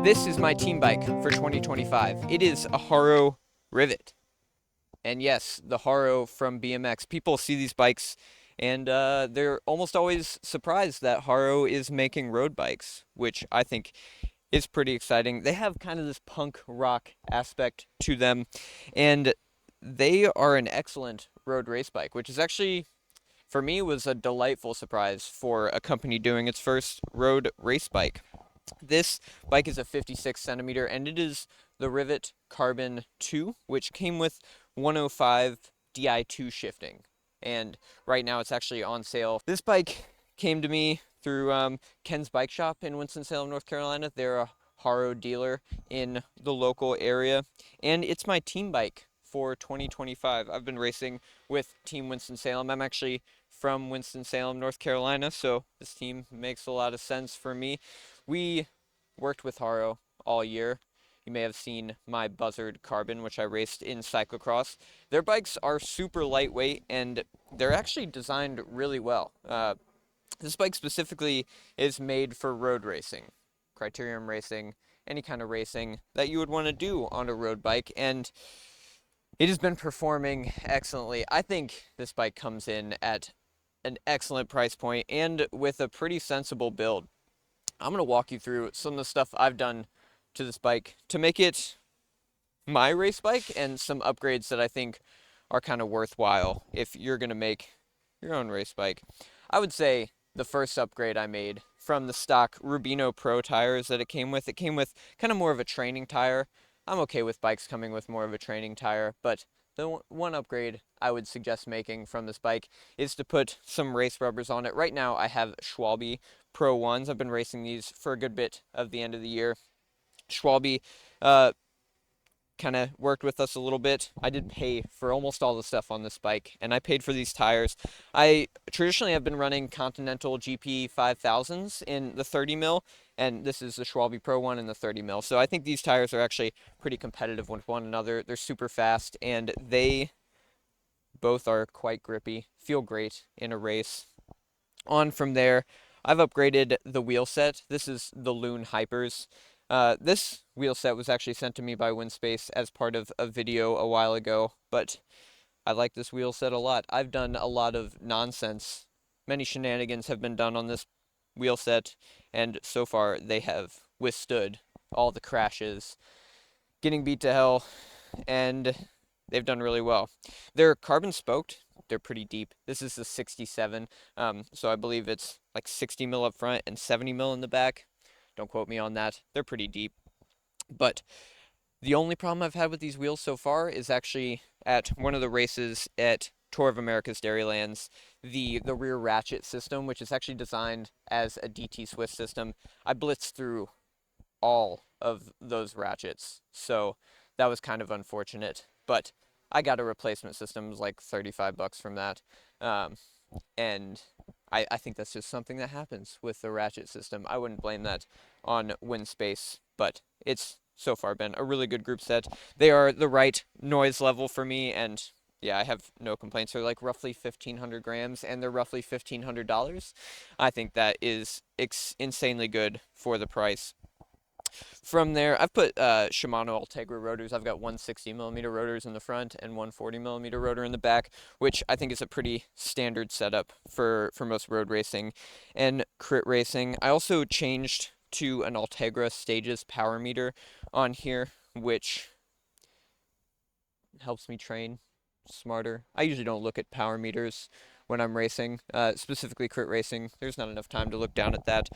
This is my team bike for 2025. It is a Haro Rivette. And yes, the Haro from BMX. People see these bikes and they're almost always surprised that Haro is making road bikes, which I think is pretty exciting. They have kind of this punk rock aspect to them, and they are an excellent road race bike, which is actually, for me, was a delightful surprise for a company doing its first road race bike. This bike is a 56 centimeter and it is the Rivette Carbon 2, which came with 105 Di2 shifting. And right now it's actually on sale. This bike came to me through Ken's Bike Shop in Winston-Salem, North Carolina. They're a Haro dealer in the local area, and it's my team bike for 2025. I've been racing with Team Winston-Salem. I'm actually from Winston-Salem, North Carolina, so this team makes a lot of sense for me. We worked with Haro all year. You may have seen my Buzzard Carbon, which I raced in cyclocross. Their bikes are super lightweight and they're actually designed really well. This bike specifically is made for road racing, criterium racing, any kind of racing that you would want to do on a road bike, and it has been performing excellently. I think this bike comes in at an excellent price point and with a pretty sensible build. I'm going to walk you through some of the stuff I've done to this bike to make it my race bike and some upgrades that I think are kind of worthwhile if you're going to make your own race bike. I would say the first upgrade I made from the stock Rubino Pro tires that it came with kind of more of a training tire. I'm okay with bikes coming with more of a training tire, but the one upgrade I would suggest making from this bike is to put some race rubbers on it. Right now I have Schwalbe Pro 1s. I've been racing these for a good bit of the end of the year. Schwalbe kind of worked with us a little bit. I did pay for almost all the stuff on this bike, and I paid for these tires. I traditionally have been running Continental GP 5000s in the 30 mil, and this is the Schwalbe Pro 1 in the 30 mil. So I think these tires are actually pretty competitive with one another. They're super fast, and they both are quite grippy, feel great in a race. On from there, I've upgraded the wheel set. This is the Loon Hypers. This wheel set was actually sent to me by Windspace as part of a video a while ago, but I like this wheel set a lot. I've done a lot of nonsense. Many shenanigans have been done on this wheel set, and so far they have withstood all the crashes, getting beat to hell, and they've done really well. They're carbon spoked. They're pretty deep. This is the 67, so I believe it's like 60 mil up front and 70 mil in the back. Don't quote me on that. They're pretty deep. But the only problem I've had with these wheels so far is actually at one of the races at Tour of America's Dairylands, the rear ratchet system, which is actually designed as a DT Swiss system. I blitzed through all of those ratchets, so that was kind of unfortunate. But I got a replacement system. It was like 35 bucks from that. And I think that's just something that happens with the ratchet system. I wouldn't blame that on Windspace, but it's so far been a really good group set. They are the right noise level for me, and yeah, I have no complaints. They're like roughly 1,500 grams, and they're roughly $1,500. I think that is insanely good for the price. From there, I've put Shimano Ultegra rotors. I've got 160 millimeter rotors in the front and 140 millimeter rotor in the back, which I think is a pretty standard setup for most road racing and crit racing. I also changed to an Ultegra Stages power meter on here, which helps me train smarter. I usually don't look at power meters when I'm racing, specifically crit racing. There's not enough time to look down at that.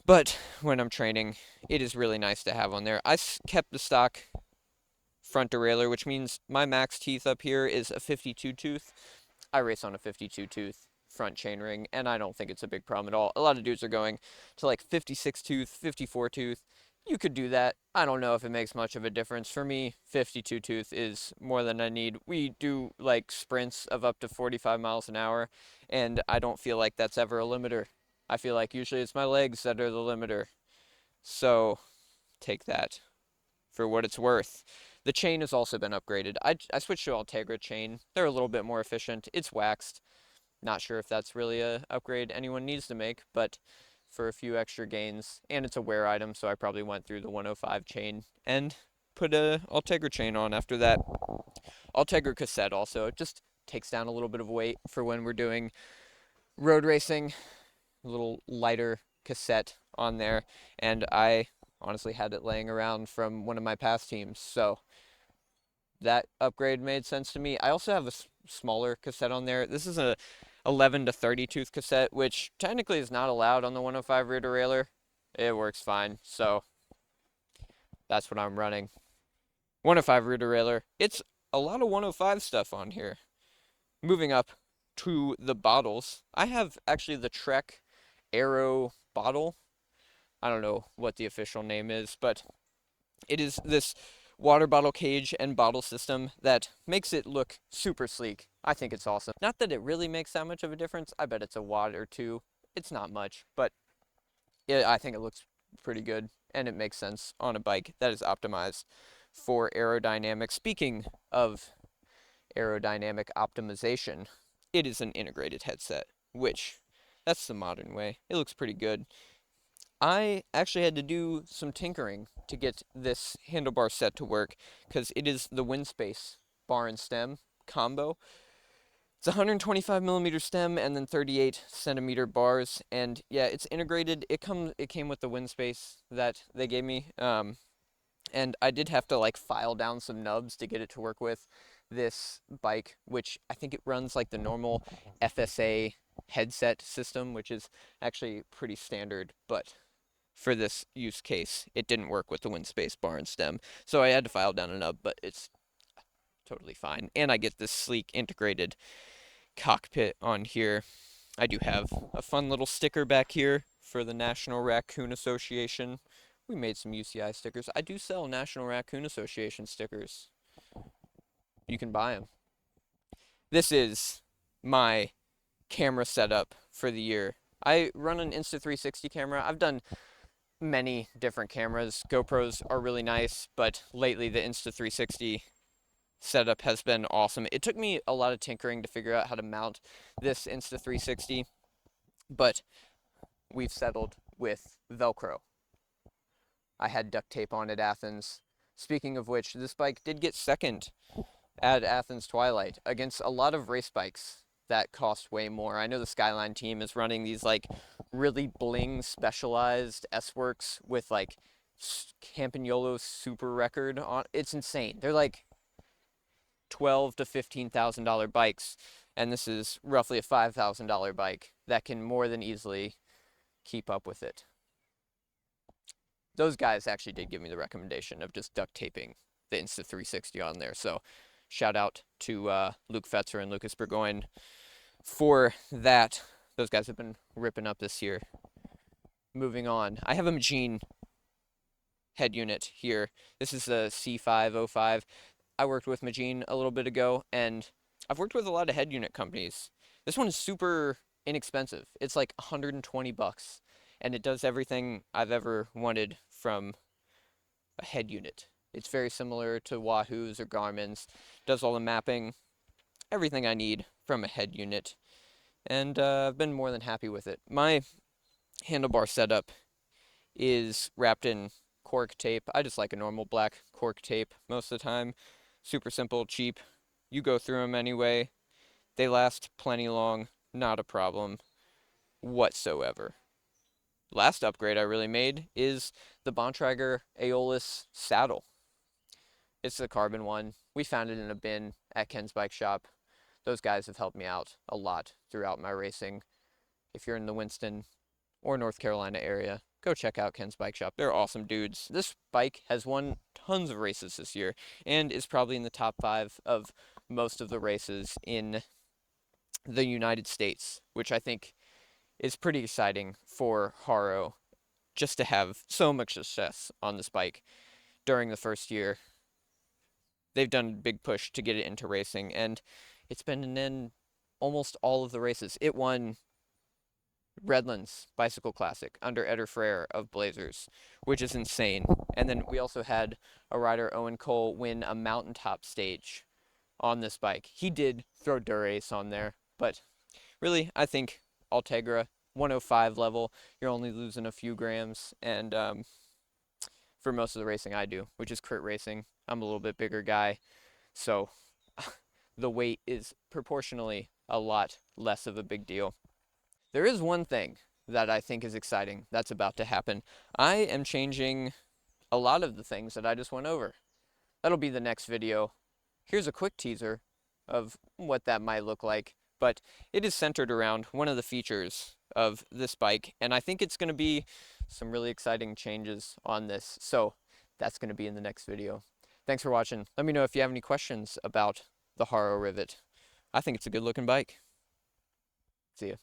But when I'm training, it is really nice to have on there. I kept the stock front derailleur, which means my max teeth up here is a 52 tooth. I race on a 52 tooth front chainring, and I don't think it's a big problem at all. A lot of dudes are going to like 56 tooth, 54 tooth. You could do that. I don't know if it makes much of a difference. For me, 52 tooth is more than I need. We do like sprints of up to 45 miles an hour, and I don't feel like that's ever a limiter. I feel like usually it's my legs that are the limiter. So take that for what it's worth. The chain has also been upgraded. I switched to Ultegra chain. They're a little bit more efficient. It's waxed. Not sure if that's really a upgrade anyone needs to make, but for a few extra gains, and it's a wear item, so I probably went through the 105 chain and put a Ultegra chain on after that. Ultegra cassette also, it just takes down a little bit of weight for when we're doing road racing. A little lighter cassette on there, and I honestly had it laying around from one of my past teams, so that upgrade made sense to me. I also have a smaller cassette on there. This is a 11 to 30 tooth cassette, which technically is not allowed on the 105 rear derailleur. It works fine, so that's what I'm running. 105 rear derailleur. It's a lot of 105 stuff on here. Moving up to the bottles, I have actually the Trek Aero bottle. I don't know what the official name is, but it is this water bottle cage and bottle system that makes it look super sleek. I think it's awesome. Not that it really makes that much of a difference. I bet it's a watt or two. It's not much, but I think it looks pretty good, and it makes sense on a bike that is optimized for aerodynamics. Speaking of aerodynamic optimization, it is an integrated headset, which that's the modern way. It looks pretty good. I actually had to do some tinkering to get this handlebar set to work because it is the Windspace bar and stem combo. It's 125 millimeter stem and then 38 centimeter bars, and yeah, it's integrated. It came with the Windspace that they gave me, and I did have to like file down some nubs to get it to work with this bike, which I think it runs like the normal FSA headset system, which is actually pretty standard, but for this use case, it didn't work with the Windspace bar and stem, so I had to file down a nub, but it's totally fine. And I get this sleek integrated cockpit on here. I do have a fun little sticker back here for the National Raccoon Association. We made some UCI stickers. I do sell National Raccoon Association stickers. You can buy them. This is my camera setup for the year. I run an Insta360 camera. I've done many different cameras. GoPros are really nice, but lately the Insta360 setup has been awesome. It took me a lot of tinkering to figure out how to mount this Insta360, but we've settled with Velcro. I had duct tape on at Athens. Speaking of which, this bike did get second at Athens Twilight against a lot of race bikes that cost way more. I know the Skyline team is running these like really bling specialized S-Works with like Campagnolo Super Record on. It's insane. They're like $12,000 to $15,000 bikes, and this is roughly a $5,000 bike that can more than easily keep up with it. Those guys actually did give me the recommendation of just duct taping the Insta360 on there, so shout out to Luke Fetzer and Lucas Burgoyne for that. Those guys have been ripping up this year. Moving on, I have a Magine head unit here. This is a C505. I worked with Magine a little bit ago, and I've worked with a lot of head unit companies. This one is super inexpensive. It's like 120 bucks, and it does everything I've ever wanted from a head unit. It's very similar to Wahoo's or Garmin's. Does all the mapping, everything I need from a head unit, and I've been more than happy with it. My handlebar setup is wrapped in cork tape. I just like a normal black cork tape most of the time. Super simple, cheap. You go through them anyway. They last plenty long. Not a problem whatsoever. Last upgrade I really made is the Bontrager Aeolus saddle. It's the carbon one. We found it in a bin at Ken's Bike Shop. Those guys have helped me out a lot throughout my racing. If you're in the Winston or North Carolina area, go check out Ken's Bike Shop. They're awesome dudes. This bike has won tons of races this year and is probably in the top 5 of most of the races in the United States, which I think is pretty exciting for Haro just to have so much success on this bike during the first year. They've done a big push to get it into racing, and it's been in almost all of the races. It won Redlands Bicycle Classic under Eder Freyr of Blazers, which is insane. And then we also had a rider, Owen Cole, win a mountaintop stage on this bike. He did throw Durace on there, but really, I think Ultegra 105 level, you're only losing a few grams, and for most of the racing I do, which is crit racing, I'm a little bit bigger guy, so the weight is proportionally a lot less of a big deal. There is one thing that I think is exciting that's about to happen. I am changing a lot of the things that I just went over. That'll be the next video. Here's a quick teaser of what that might look like, but it is centered around one of the features of this bike, and I think it's going to be some really exciting changes on this, so that's going to be in the next video. Thanks for watching. Let me know if you have any questions about the Haro Rivette. I think it's a good looking bike. See ya.